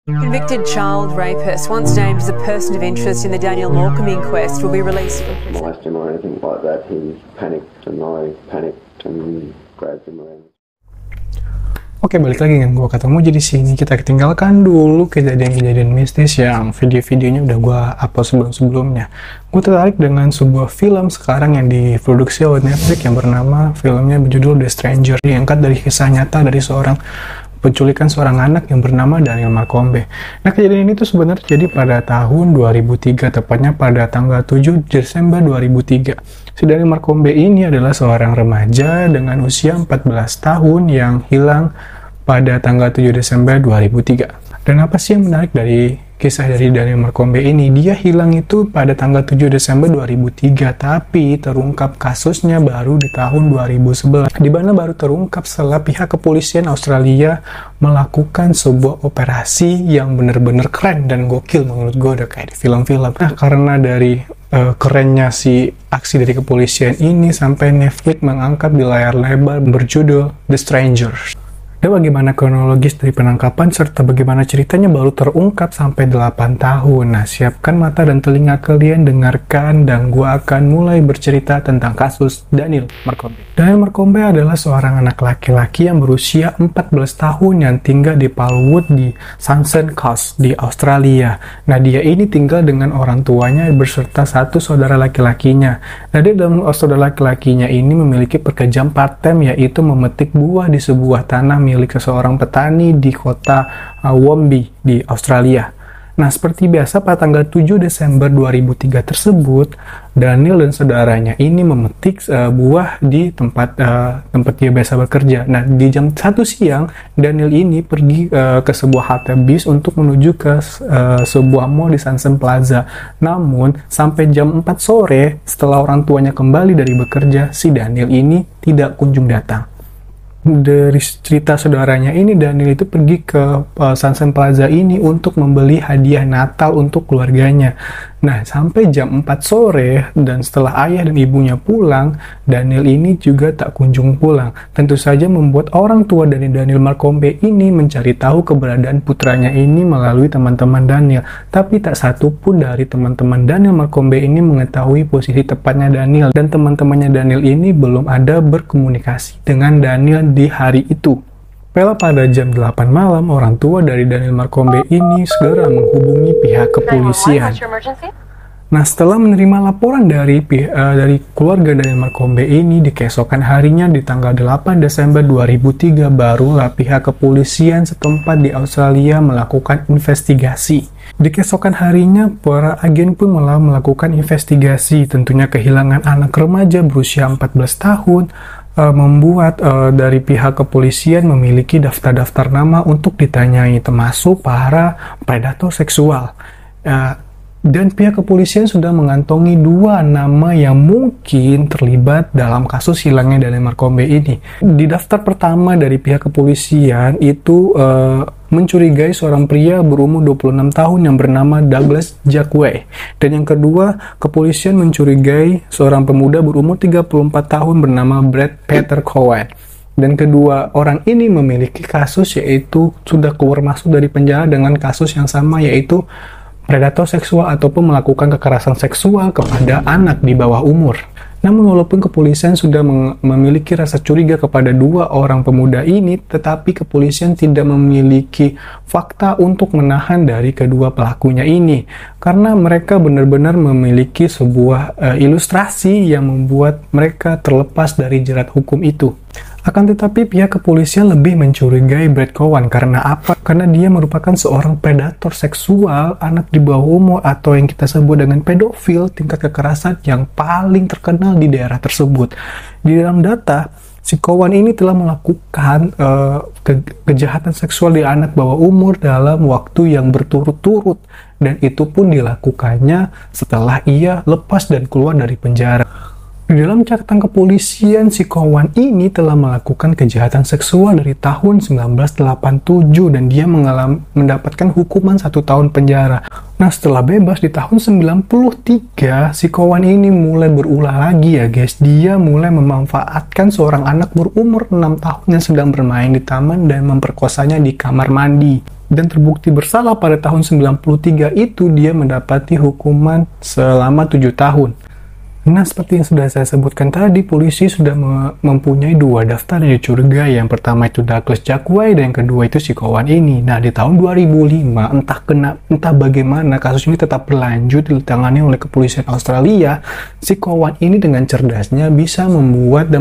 Convicted child rapist, once named as a person of interest in the Daniel Morcombe inquest, will be released from prison. Molest him or anything like that. He panicked and I panicked and grabbed him around. Oke, balik lagi dengan gue ketemu. Jadi sini kita tinggalkan dulu kejadian-kejadian mistis yang video-videonya udah gue upload sebelum-sebelumnya. Gue tertarik dengan sebuah film sekarang yang diproduksi oleh Netflix yang bernama, filmnya berjudul The Stranger, diangkat dari kisah nyata dari seorang penculikan seorang anak yang bernama Daniel Morcombe. Nah, kejadian ini tuh sebenarnya terjadi pada tahun 2003, tepatnya pada tanggal 7 Desember 2003. Si Daniel Morcombe ini adalah seorang remaja dengan usia 14 tahun yang hilang pada tanggal 7 Desember 2003. Dan apa sih yang menarik dari kisah dari Daniel Morcombe ini? Dia hilang itu pada tanggal 7 Desember 2003, tapi terungkap kasusnya baru di tahun 2011, di mana baru terungkap setelah pihak kepolisian Australia melakukan sebuah operasi yang benar-benar keren dan gokil menurut gue, udah kayak di film-film. Nah, karena dari kerennya si aksi dari kepolisian ini, sampai Netflix mengangkat di layar lebar berjudul The Stranger. Dan bagaimana kronologis dari penangkapan serta bagaimana ceritanya baru terungkap sampai 8 tahun. Nah, siapkan mata dan telinga kalian, dengarkan, dan gua akan mulai bercerita tentang kasus Daniel Morcombe. Daniel Morcombe adalah seorang anak laki-laki yang berusia 14 tahun yang tinggal di Palwood di Sunshine Coast di Australia. Nah, dia ini tinggal dengan orang tuanya beserta satu saudara laki-lakinya. Nah, dia dan saudara laki-lakinya ini memiliki pekerjaan part-time, yaitu memetik buah di sebuah tanah milik seorang petani di kota Wombe di Australia. Nah, seperti biasa pada tanggal 7 Desember 2003 tersebut, Daniel dan saudaranya ini memetik buah di tempat dia biasa bekerja. Nah, di jam 1 siang, Daniel ini pergi ke sebuah halte bis untuk menuju ke sebuah mall di Sunshine Plaza. Namun, sampai jam 4 sore, setelah orang tuanya kembali dari bekerja, si Daniel ini tidak kunjung datang. Dari cerita saudaranya ini, Daniel itu pergi ke Sunshine Plaza ini untuk membeli hadiah Natal untuk keluarganya. Nah, sampai jam 4 sore dan setelah ayah dan ibunya pulang, Daniel ini juga tak kunjung pulang. Tentu saja membuat orang tua dari Daniel Morcombe ini mencari tahu keberadaan putranya ini melalui teman-teman Daniel. Tapi tak satu pun dari teman-teman Daniel Morcombe ini mengetahui posisi tepatnya Daniel, dan teman-temannya Daniel ini belum ada berkomunikasi dengan Daniel di hari itu. Pada jam 8 malam, orang tua dari Daniel Morcombe ini segera menghubungi pihak kepolisian. Nah, setelah menerima laporan dari keluarga Daniel Morcombe ini, di keesokan harinya di tanggal 8 Desember 2003, barulah pihak kepolisian setempat di Australia melakukan investigasi. Di keesokan harinya, para agen pun malah melakukan investigasi. Tentunya kehilangan anak remaja berusia 14 tahun membuat dari pihak kepolisian memiliki daftar-daftar nama untuk ditanyai, termasuk para predator seksual. Dan pihak kepolisian sudah mengantongi 2 nama yang mungkin terlibat dalam kasus hilangnya Daniel Morcombe ini. Di daftar pertama dari pihak kepolisian itu mencurigai seorang pria berumur 26 tahun yang bernama Douglas Jackway. Dan yang kedua, kepolisian mencurigai seorang pemuda berumur 34 tahun bernama Brad Peter Cowan. Dan kedua orang ini memiliki kasus, yaitu sudah keluar masuk dari penjara dengan kasus yang sama, yaitu predator seksual ataupun melakukan kekerasan seksual kepada anak di bawah umur. Namun walaupun kepolisian sudah memiliki rasa curiga kepada 2 orang pemuda ini, tetapi kepolisian tidak memiliki fakta untuk menahan dari kedua pelakunya ini. Karena mereka benar-benar memiliki sebuah ilustrasi yang membuat mereka terlepas dari jerat hukum itu. Akan tetapi pihak kepolisian lebih mencurigai Brad Cowan. Karena apa? Karena dia merupakan seorang predator seksual anak di bawah umur, atau yang kita sebut dengan pedofil tingkat kekerasan yang paling terkenal di daerah tersebut. Di dalam data, si Cowan ini telah melakukan kejahatan seksual di anak bawah umur dalam waktu yang berturut-turut, dan itu pun dilakukannya setelah ia lepas dan keluar dari penjara. Di dalam catatan kepolisian, si Cowan ini telah melakukan kejahatan seksual dari tahun 1987 dan dia mendapatkan hukuman 1 tahun penjara. Nah, setelah bebas di tahun 93, si Cowan ini mulai berulah lagi ya guys. Dia mulai memanfaatkan seorang anak berumur 6 tahun yang sedang bermain di taman dan memperkosanya di kamar mandi. dan terbukti bersalah pada tahun 93 itu dia mendapati hukuman selama 7 tahun. Nah, seperti yang sudah saya sebutkan tadi, polisi sudah mempunyai 2 daftar yang dicurigai. Yang pertama itu Douglas Jaquay dan yang kedua itu si kawan ini. Nah, di tahun 2005, entah bagaimana kasus ini tetap berlanjut ditangani oleh kepolisian Australia. Si kawan ini dengan cerdasnya bisa membuat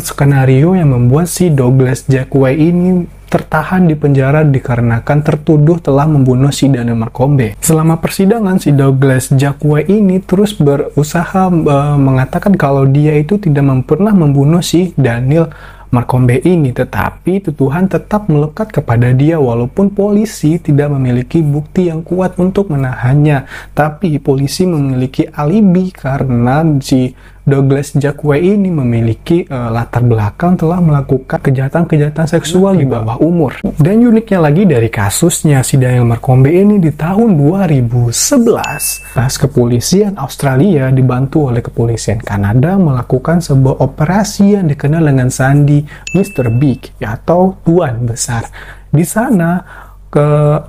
skenario yang membuat si Douglas Jaquay ini tertahan di penjara dikarenakan tertuduh telah membunuh si Daniel Marcombe. Selama persidangan, si Douglas Jaquay ini terus berusaha mengatakan kalau dia itu tidak pernah membunuh si Daniel Marcombe ini, tetapi tuduhan tetap melekat kepada dia walaupun polisi tidak memiliki bukti yang kuat untuk menahannya. Tapi polisi memiliki alibi karena si Douglas Jaquay ini memiliki latar belakang telah melakukan kejahatan-kejahatan seksual di bawah umur. Dan uniknya lagi dari kasusnya si Daniel Marcombe ini, di tahun 2011, kepolisian Australia dibantu oleh kepolisian Kanada melakukan sebuah operasi yang dikenal dengan sandi Mr. Big atau Tuan Besar. Di sana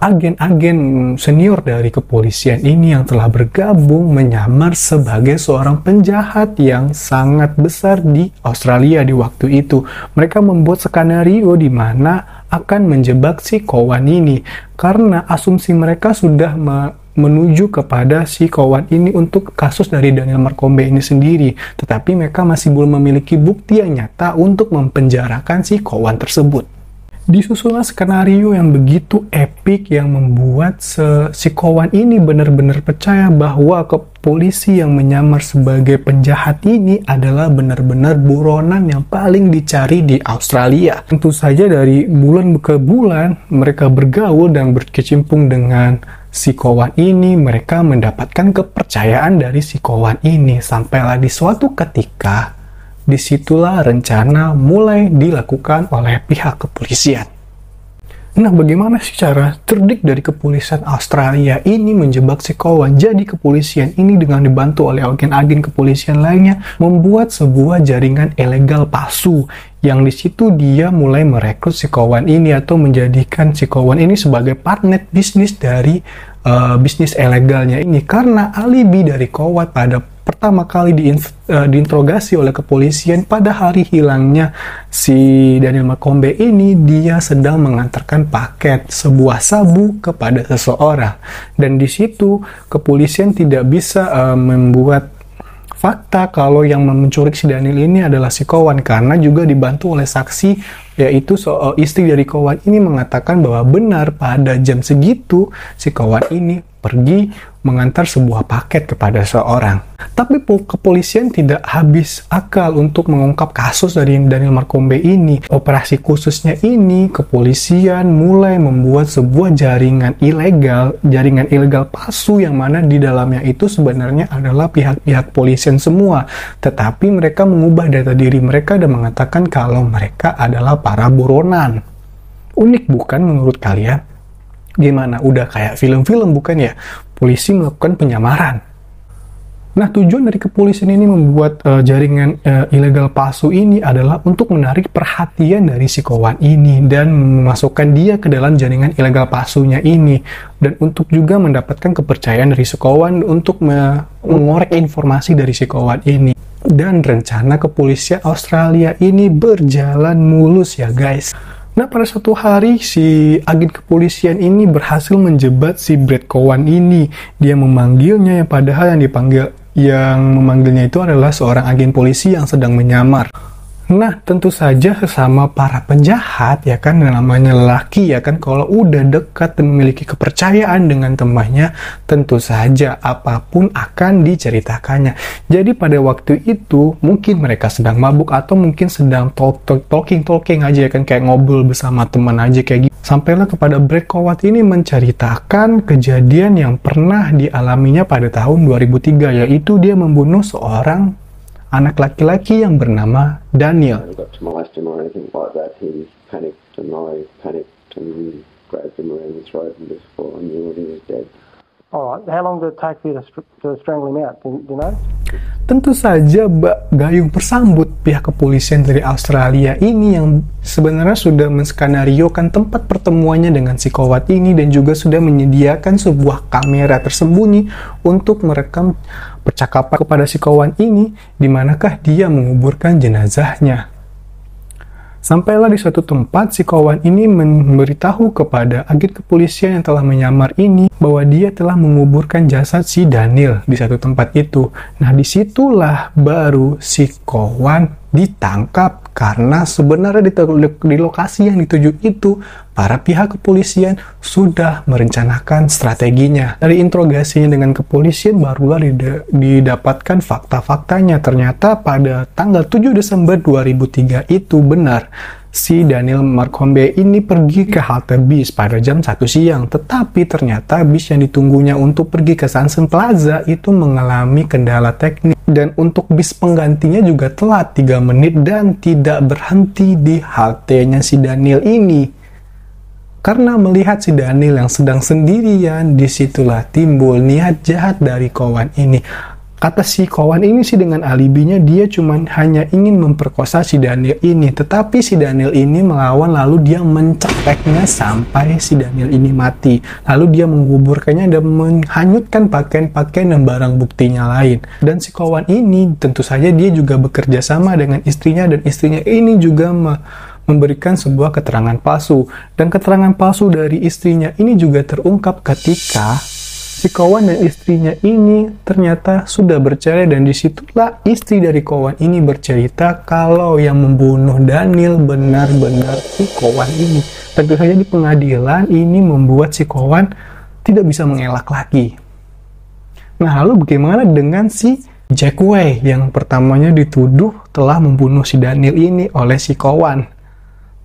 agen-agen senior dari kepolisian ini yang telah bergabung menyamar sebagai seorang penjahat yang sangat besar di Australia di waktu itu. Mereka membuat skenario di mana akan menjebak si kawan ini karena asumsi mereka sudah menuju kepada si kawan ini untuk kasus dari Daniel Marcombe ini sendiri, tetapi mereka masih belum memiliki bukti yang nyata untuk mempenjarakan si kawan tersebut. Disusunlah skenario yang begitu epik yang membuat si kawan ini benar-benar percaya bahwa polisi yang menyamar sebagai penjahat ini adalah benar-benar buronan yang paling dicari di Australia. Tentu saja dari bulan ke bulan mereka bergaul dan berkecimpung dengan si kawan ini, mereka mendapatkan kepercayaan dari si kawan ini sampailah di suatu ketika disitulah rencana mulai dilakukan oleh pihak kepolisian. Nah, bagaimana sih cara cerdik dari kepolisian Australia ini menjebak si kawan? Jadi kepolisian ini dengan dibantu oleh agen-agen kepolisian lainnya membuat sebuah jaringan ilegal palsu yang di situ dia mulai merekrut si kawan ini atau menjadikan si kawan ini sebagai partner bisnis dari bisnis ilegalnya ini, karena alibi dari kawan pada pertama kali diinterogasi oleh kepolisian pada hari hilangnya si Daniel Marcombe ini, dia sedang mengantarkan paket sebuah sabu kepada seseorang, dan di situ kepolisian tidak bisa membuat fakta kalau yang menculik si Daniel ini adalah si kawan, karena juga dibantu oleh saksi yaitu istri dari kawan ini mengatakan bahwa benar pada jam segitu si kawan ini pergi mengantar sebuah paket kepada seorang. Tapi kepolisian tidak habis akal untuk mengungkap kasus dari Daniel Marcombe ini. Operasi khususnya ini, kepolisian mulai membuat sebuah jaringan ilegal palsu yang mana di dalamnya itu sebenarnya adalah pihak-pihak polisian semua. Tetapi mereka mengubah data diri mereka dan mengatakan kalau mereka adalah para buronan. Unik bukan menurut kalian? Gimana? Udah kayak film-film bukan ya? Polisi melakukan penyamaran. Nah, tujuan dari kepolisian ini membuat jaringan ilegal palsu ini adalah untuk menarik perhatian dari si kawan ini dan memasukkan dia ke dalam jaringan ilegal palsunya ini, dan untuk juga mendapatkan kepercayaan dari si kawan untuk mengorek informasi dari si kawan ini. Dan rencana kepolisian Australia ini berjalan mulus ya guys. Nah, pada suatu hari si agen kepolisian ini berhasil menjebat si Brad Cowan ini. Dia memanggilnya, yang padahal yang memanggilnya itu adalah seorang agen polisi yang sedang menyamar. Nah, tentu saja sesama para penjahat ya kan, namanya lelaki ya kan, kalau udah dekat dan memiliki kepercayaan dengan temannya, tentu saja apapun akan diceritakannya. Jadi pada waktu itu mungkin mereka sedang mabuk atau mungkin sedang talking aja ya kan, kayak ngobrol bersama teman aja kayak gitu. Sampailah kepada Brad Kowat ini menceritakan kejadian yang pernah dialaminya pada tahun 2003, yaitu dia membunuh seorang anak laki-laki yang bernama Daniel. Got to molest him or anything like that. He panicked and I panicked and grabbed him around the throat and before I knew it, he was dead. All right. How long did it take for you to strangle him out? Do you know? Tentu saja gayung bersambut pihak kepolisian dari Australia ini yang sebenarnya sudah menskenariokan tempat pertemuannya dengan si Kowat ini dan juga sudah menyediakan sebuah kamera tersembunyi untuk merekam percakapan kepada si Kowat ini di manakah dia menguburkan jenazahnya. Sampailah di suatu tempat, si kawan ini memberitahu kepada agen kepolisian yang telah menyamar ini bahwa dia telah menguburkan jasad si Daniel di satu tempat itu. Nah, disitulah baru si kawan ditangkap karena sebenarnya di lokasi yang dituju itu para pihak kepolisian sudah merencanakan strateginya. Dari interogasinya dengan kepolisian barulah didapatkan fakta-faktanya. Ternyata pada tanggal 7 Desember 2003 itu benar si Daniel Marcombe ini pergi ke halte bis pada jam 1 siang. Tetapi ternyata bis yang ditunggunya untuk pergi ke Sunset Plaza itu mengalami kendala teknis. Dan untuk bis penggantinya juga telat 3 menit dan tidak berhenti di haltenya si Daniel ini. Karena melihat si Daniel yang sedang sendirian, disitulah timbul niat jahat dari kawan ini. Kata si kawan ini sih dengan alibinya dia cuman hanya ingin memperkosa si Daniel ini. Tetapi si Daniel ini melawan lalu dia mencekeknya sampai si Daniel ini mati. Lalu dia menguburkannya dan menghanyutkan pakaian-pakaian dan barang buktinya lain. Dan si kawan ini tentu saja dia juga bekerja sama dengan istrinya dan istrinya ini juga memberikan sebuah keterangan palsu. Dan keterangan palsu dari istrinya ini juga terungkap ketika si kawan dan istrinya ini ternyata sudah bercerai dan disitulah istri dari kawan ini bercerita kalau yang membunuh Daniel benar-benar si kawan ini. Tentu saja di pengadilan ini membuat si kawan tidak bisa mengelak lagi. Nah, lalu bagaimana dengan si Jack Way yang pertamanya dituduh telah membunuh si Daniel ini oleh si kawan?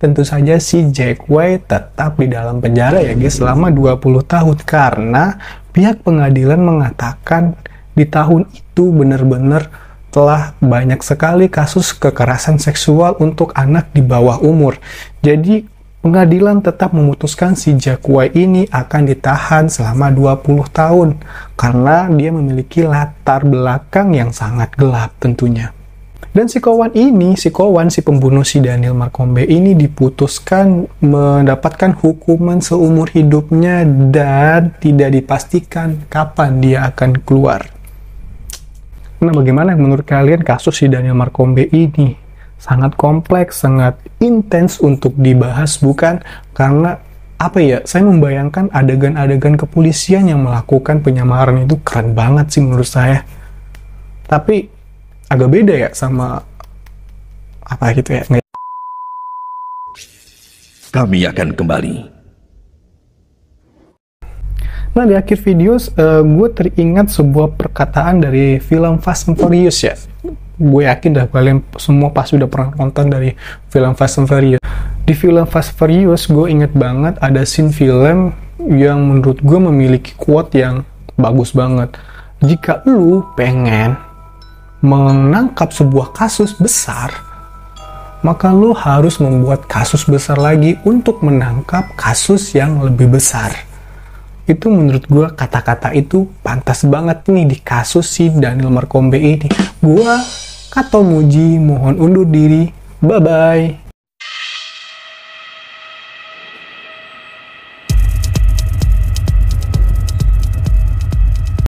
Tentu saja si Jack Way tetap di dalam penjara ya guys selama 20 tahun karena pihak pengadilan mengatakan di tahun itu benar-benar telah banyak sekali kasus kekerasan seksual untuk anak di bawah umur. Jadi pengadilan tetap memutuskan si Jack Way ini akan ditahan selama 20 tahun karena dia memiliki latar belakang yang sangat gelap tentunya. Dan si pembunuh si Daniel Marcombe ini diputuskan mendapatkan hukuman seumur hidupnya dan tidak dipastikan kapan dia akan keluar. Nah, bagaimana menurut kalian kasus si Daniel Marcombe ini? Sangat kompleks, sangat intens untuk dibahas, bukan? Karena saya membayangkan adegan-adegan kepolisian yang melakukan penyamaran itu keren banget sih menurut saya. Tapi agak beda ya sama Kami akan kembali. Nah, di akhir video gue teringat sebuah perkataan dari film Fast and Furious ya. Gue yakin dah kalian semua pasti udah pernah nonton dari film Fast and Furious. Di film Fast and Furious gue inget banget ada scene film yang menurut gue memiliki quote yang bagus banget. Jika lu pengen menangkap sebuah kasus besar, maka lu harus membuat kasus besar lagi untuk menangkap kasus yang lebih besar. Itu menurut gue kata-kata itu pantas banget nih di kasus si Daniel Marcombe ini. Gua Kato Muji mohon undur diri. Bye-bye.